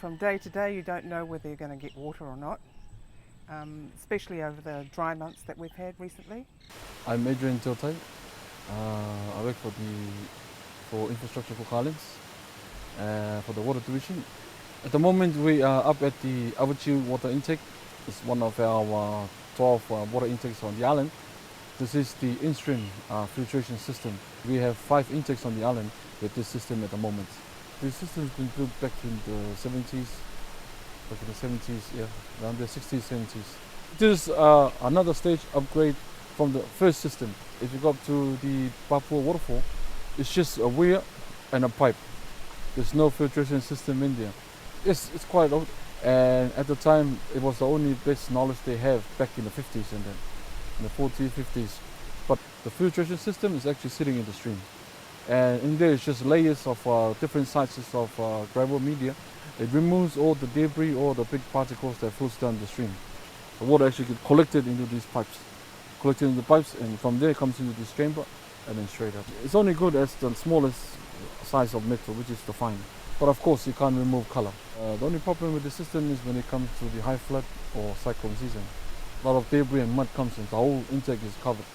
from day to day you don't know whether you're going to get water or not, especially over the dry months that we've had recently. I'm Adrian Tiltai. I work for Infrastructure Cook Islands for the water division. At the moment we are up at the Avachi water intake. It's one of our 12 water intakes on the island. This is the in-stream filtration system. We have 5 intakes on the island with this system at the moment. This system has been built back in the 70s, around the 60s, 70s. This is another stage upgrade from the first system. If you go up to the Papua waterfall, it's just a weir and a pipe. There's no filtration system in there. It's quite old, and at the time it was the only best knowledge they have back in the 50s and then in the 40s, 50s. But the filtration system is actually sitting in the stream. And in there it's just layers of different sizes of gravel media. It removes all the debris, all the big particles that flows down the stream. The water actually gets collected into these pipes. Collected into the pipes, and from there it comes into this chamber and then straight up. It's only good as the smallest size of metal, which is the fine. But of course you can't remove color. The only problem with the system is when it comes to the high flood or cyclone season. A lot of debris and mud comes in, the whole intake is covered.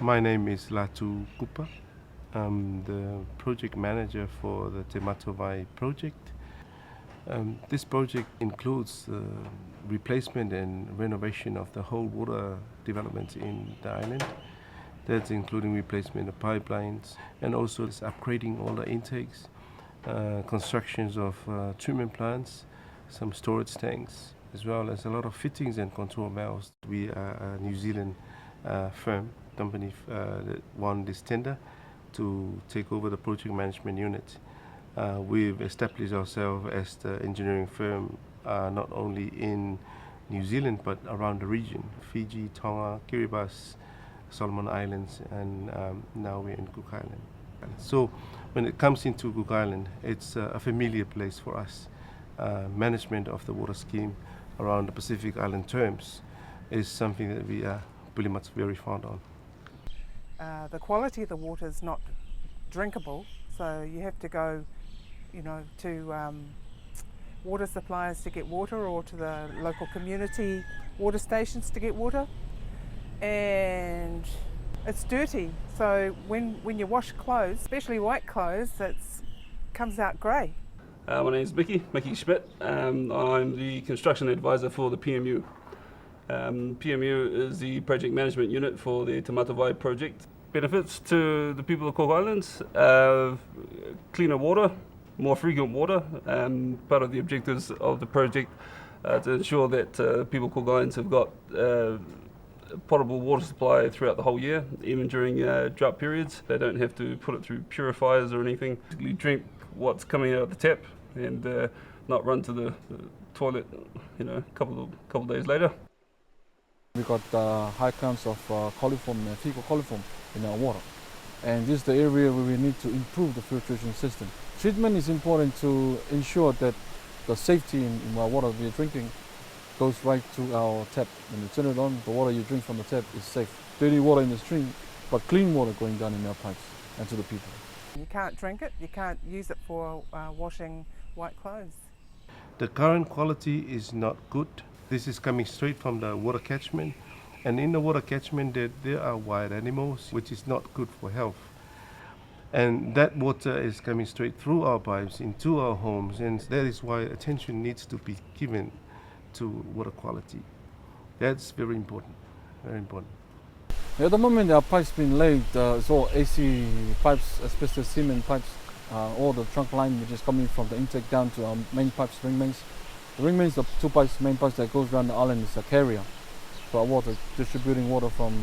My name is Latu Kupa. I'm the project manager for the Te Matawai project. This project includes the replacement and renovation of the whole water development in the island. That's including replacement of pipelines and also it's upgrading all the intakes, constructions of treatment plants, some storage tanks, as well as a lot of fittings and control valves. We are a New Zealand company that won this tender to take over the project management unit. We've established ourselves as the engineering firm not only in New Zealand but around the region, Fiji, Tonga, Kiribati, Solomon Islands, and now we're in Cook Island. So when it comes into Cook Island, it's a familiar place for us. Management of the water scheme around the Pacific Island terms is something that we are pretty much very fond on. The quality of the water is not drinkable, so you have to go, to water suppliers to get water, or to the local community water stations to get water. And it's dirty, so when you wash clothes, especially white clothes, it comes out grey. My name is Mickey Schmidt. I'm the construction advisor for the PMU. PMU is the project management unit for the Te Matawai project. Benefits to the people of Cook Islands: cleaner water, more frequent water. Part of the objectives of the project to ensure that people of Cook Islands have got potable water supply throughout the whole year, even during drought periods. They don't have to put it through purifiers or anything. You drink what's coming out of the tap and not run to the toilet, a couple of days later. We got high counts of coliform and fecal coliform in our water, and this is the area where we need to improve the filtration system. Treatment is important to ensure that the safety in our water we're drinking goes right to our tap. When you turn it on, the water you drink from the tap is safe. Dirty water in the stream, but clean water going down in our pipes and to the people. You can't drink it, you can't use it for washing white clothes. The current quality is not good. This is coming straight from the water catchment, and in the water catchment there are wild animals, which is not good for health. And that water is coming straight through our pipes into our homes, and that is why attention needs to be given to water quality. That's very important, very important. At the moment our pipes being laid, it's all AC pipes, asbestos cement pipes, all the trunk line which is coming from the intake down to our main pipes, ring mains. The ring mains, the 2 pipes, main pipes that goes around the island, is a carrier for our water, distributing water from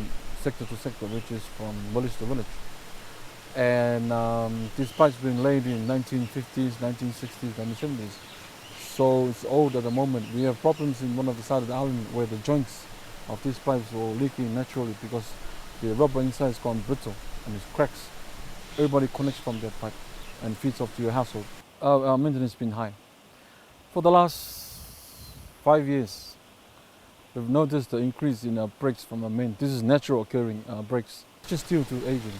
sector to sector, which is from village to village. And these pipes been laid in 1950s, 1960s, 1970s. So it's old at the moment. We have problems in one of the sides of the island where the joints of these pipes were leaking naturally because the rubber inside has gone brittle and it cracks. Everybody connects from that pipe and feeds off to your household. Our maintenance has been high. For the last 5 years, we've noticed the increase in our breaks from our main. This is natural occurring breaks, just due to aging,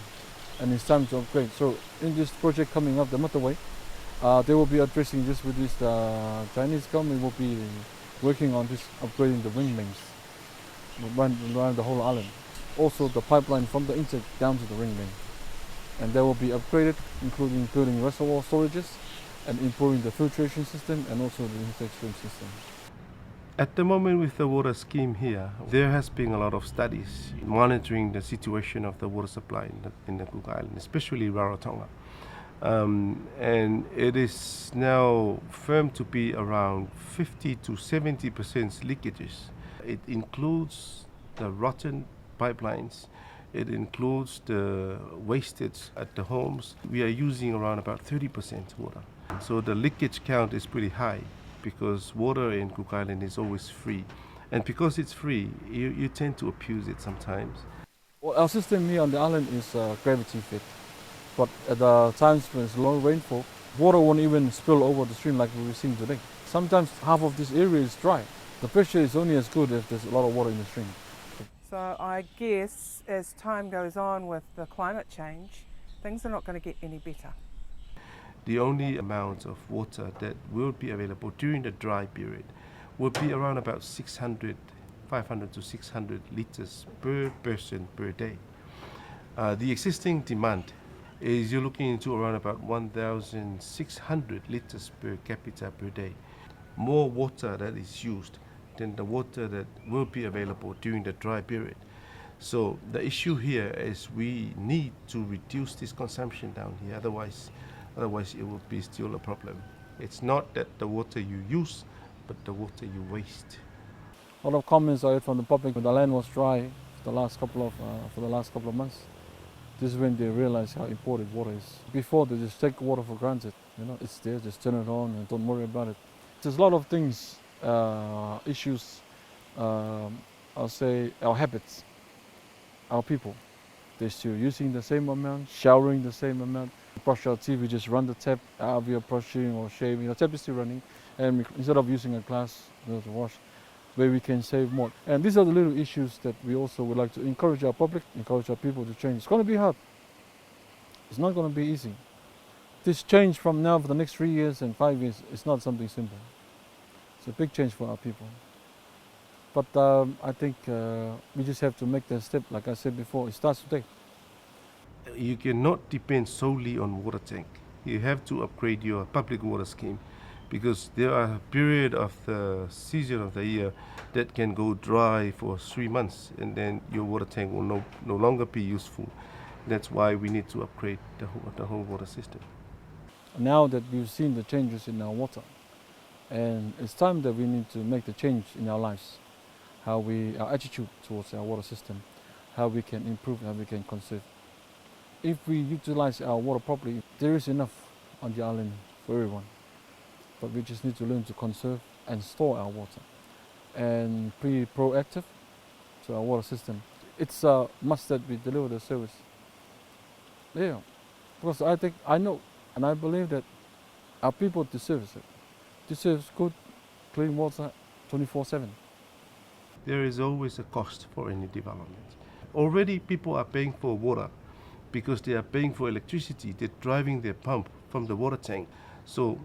and it's time to upgrade. So in this project coming up, the Matawai, They will be addressing this with this. Chinese government will be working on this, upgrading the wing mains around the whole island. Also the pipeline from the intake down to the ring main. And they will be upgraded, including building reservoir storages and improving the filtration system and also the intake stream system. At the moment with the water scheme here, there has been a lot of studies monitoring the situation of the water supply in the Cook Island, especially Rarotonga. And it is now firm to be around 50 to 70% leakages. It includes the rotten pipelines, it includes the wastage at the homes. We are using around about 30% water. So the leakage count is pretty high because water in Cook Island is always free. And because it's free, you tend to abuse it sometimes. Well, our system here on the island is gravity fed. But at the times when it's low rainfall, water won't even spill over the stream like we're seeing today. Sometimes half of this area is dry. The pressure is only as good if there's a lot of water in the stream. So I guess as time goes on with the climate change, things are not going to get any better. The only amount of water that will be available during the dry period will be around about 500 to 600 litres per person per day. The existing demand is you're looking into around about 1,600 litres per capita per day. More water that is used than the water that will be available during the dry period. So the issue here is we need to reduce this consumption down here, otherwise it will be still a problem. It's not that the water you use, but the water you waste. A lot of comments I heard from the public when the land was dry for the last couple of months. This is when they realize how important water is. Before they just take water for granted. You know, it's there, just turn it on and don't worry about it. There's a lot of things, issues, I'll say our habits, our people. They're still using the same amount, showering the same amount. Brush our teeth, we just run the tap out we are brushing or shaving. The tap is still running, and instead of using a glass to wash, where we can save more. And these are the little issues that we also would like to encourage our public, encourage our people to change. It's going to be hard. It's not going to be easy. This change from now for the next 3 years and 5 years is not something simple. It's a big change for our people. But I think we just have to make that step. Like I said before, it starts today. You cannot depend solely on water tank. You have to upgrade your public water scheme because there are a period of the season of the year that can go dry for 3 months and then your water tank will no longer be useful. That's why we need to upgrade the whole water system. Now that we've seen the changes in our water, and it's time that we need to make the change in our lives, our attitude towards our water system, how we can improve, how we can conserve. If we utilize our water properly, there is enough on the island for everyone. But we just need to learn to conserve and store our water and be proactive to our water system. It's a must that we deliver the service. Yeah, because I know and I believe that our people deserve it. Deserves good, clean water 24/7. There is always a cost for any development. Already people are paying for water because they are paying for electricity. They're driving their pump from the water tank. So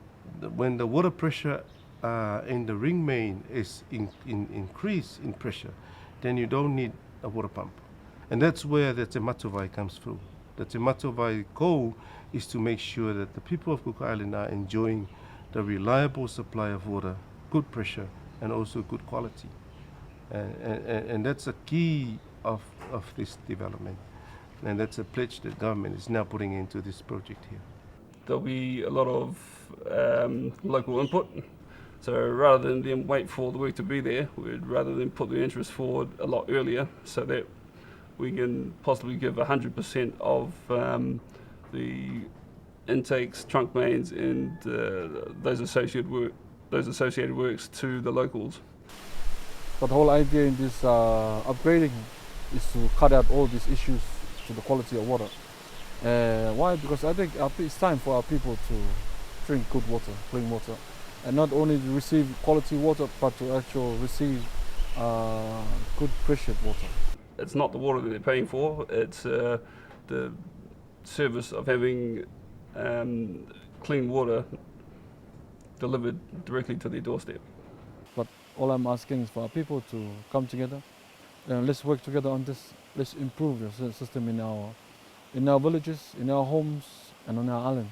when the water pressure in the ring main is increased in pressure, then you don't need a water pump. And that's where the Te Matavai comes through. The Te Matavai goal is to make sure that the people of Cook Island are enjoying the reliable supply of water, good pressure, and also good quality. And that's a key of this development. And that's a pledge that government is now putting into this project here. There'll be a lot of local input. So rather than them wait for the work to be there, we'd rather than put the interest forward a lot earlier so that we can possibly give 100% of the intakes, trunk mains and those associated works to the locals. But the whole idea in this upgrading is to cut out all these issues to the quality of water. Why? Because I think it's time for our people to drink good water, clean water, and not only to receive quality water, but to actually receive good pressured water. It's not the water that they're paying for, it's the service of having clean water delivered directly to their doorstep. But all I'm asking is for our people to come together and let's work together on this. Let's improve the system in our villages, in our homes, and on our island.